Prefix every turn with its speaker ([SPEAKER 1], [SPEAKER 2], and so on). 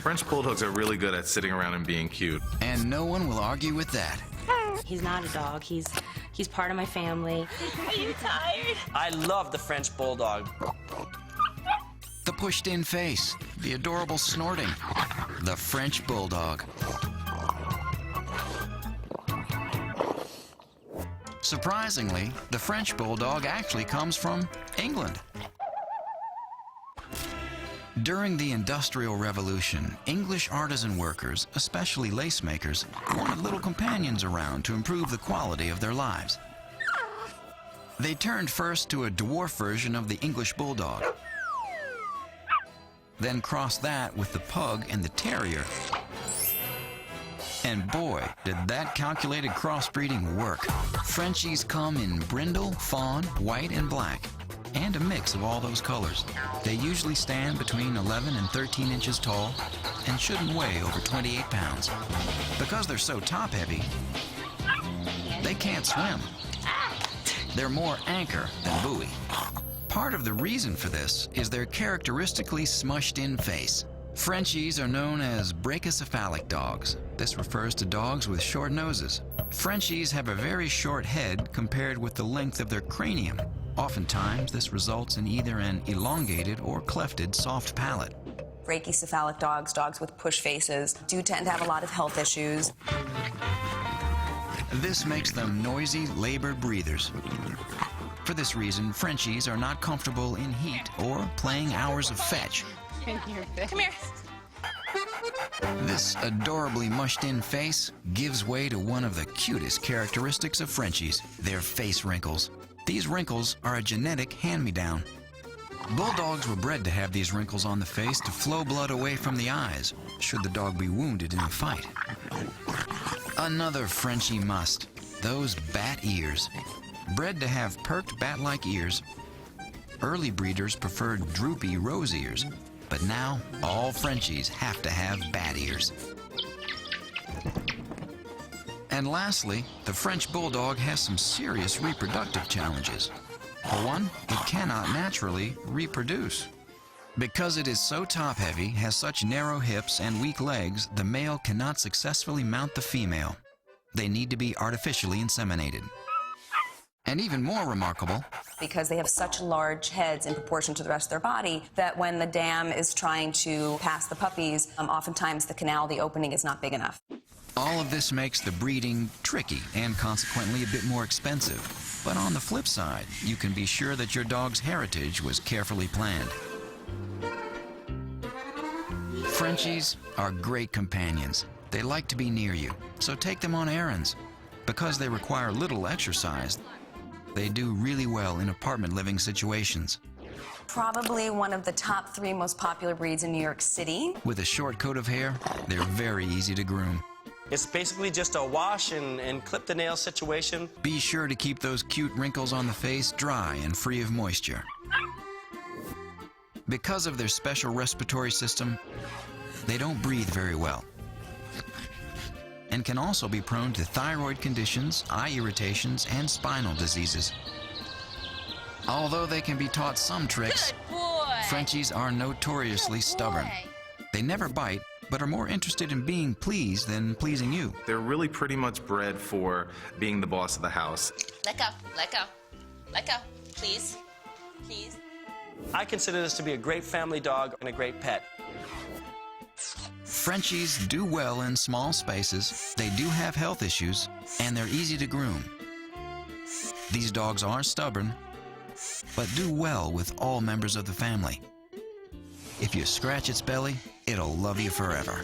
[SPEAKER 1] French Bulldogs are really good at sitting around and being cute.
[SPEAKER 2] And no one will argue with that.
[SPEAKER 3] He's not a dog. He's part of my family. Are you tired?
[SPEAKER 4] I love the French Bulldog.
[SPEAKER 2] The pushed-in face, the adorable snorting, the French Bulldog. Surprisingly, the French Bulldog actually comes from England. During the Industrial Revolution, English artisan workers, especially lace makers, wanted little companions around to improve the quality of their lives. They turned first to a dwarf version of the English Bulldog, then crossed that with the Pug and the Terrier. And boy, did that calculated crossbreeding work. Frenchies come in brindle, fawn, white, and black, and a mix of all those colors. They usually stand between 11 and 13 inches tall and shouldn't weigh over 28 pounds. Because they're so top-heavy, they can't swim. They're more anchor than buoy. Part of the reason for this is their characteristically smushed-in face. Frenchies are known as brachycephalic dogs. This refers to dogs with short noses. Frenchies have a very short head compared with the length of their cranium. Oftentimes, this results in either an elongated or clefted soft palate.
[SPEAKER 5] Brachycephalic dogs, dogs with push faces, do tend to have a lot of health issues.
[SPEAKER 2] This makes them noisy, labored breathers. For this reason, Frenchies are not comfortable in heat or playing hours of fetch.
[SPEAKER 3] Come here.
[SPEAKER 2] This adorably mushed-in face gives way to one of the cutest characteristics of Frenchies, their face wrinkles. These wrinkles are a genetic hand-me-down. Bulldogs were bred to have these wrinkles on the face to flow blood away from the eyes, should the dog be wounded in a fight. Another Frenchie must, those bat ears. Bred to have perked bat-like ears, early breeders preferred droopy rose ears, but now all Frenchies have to have bat ears. And lastly, the French Bulldog has some serious reproductive challenges. For one, it cannot naturally reproduce. Because it is so top-heavy, has such narrow hips and weak legs, the male cannot successfully mount the female. They need to be artificially inseminated. And even more remarkable,
[SPEAKER 5] Because they have such large heads in proportion to the rest of their body, that when the dam is trying to pass the puppies, oftentimes the canal, the opening is not big enough.
[SPEAKER 2] all of this makes the breeding tricky and consequently a bit more expensive. But on the flip side, you can be sure that your dog's heritage was carefully planned. Frenchies are great companions. They like to be near you, so take them on errands. Because they require little exercise, they do really well in apartment living situations.
[SPEAKER 5] Probably one of the top 3 most popular breeds in New York City.
[SPEAKER 2] With a short coat of hair, they're very easy to groom.
[SPEAKER 4] It's basically just a wash and clip the nail situation.
[SPEAKER 2] Be sure to keep those cute wrinkles on the face dry and free of moisture. Because of their special respiratory system, they don't breathe very well, and can also be prone to thyroid conditions, eye irritations, and spinal diseases. Although they can be taught some tricks,
[SPEAKER 3] Good boy.
[SPEAKER 2] Frenchies are notoriously stubborn. They never bite, but are more interested in being pleased than pleasing you.
[SPEAKER 1] They're really pretty much bred for being the boss of the house.
[SPEAKER 3] Let go. Let go. Let go. Please. Please.
[SPEAKER 4] I consider this to be a great family dog and a great pet.
[SPEAKER 2] Frenchies do well in small spaces, they do have health issues, and they're easy to groom. These dogs are stubborn, but do well with all members of the family. If you scratch its belly, it'll love you forever.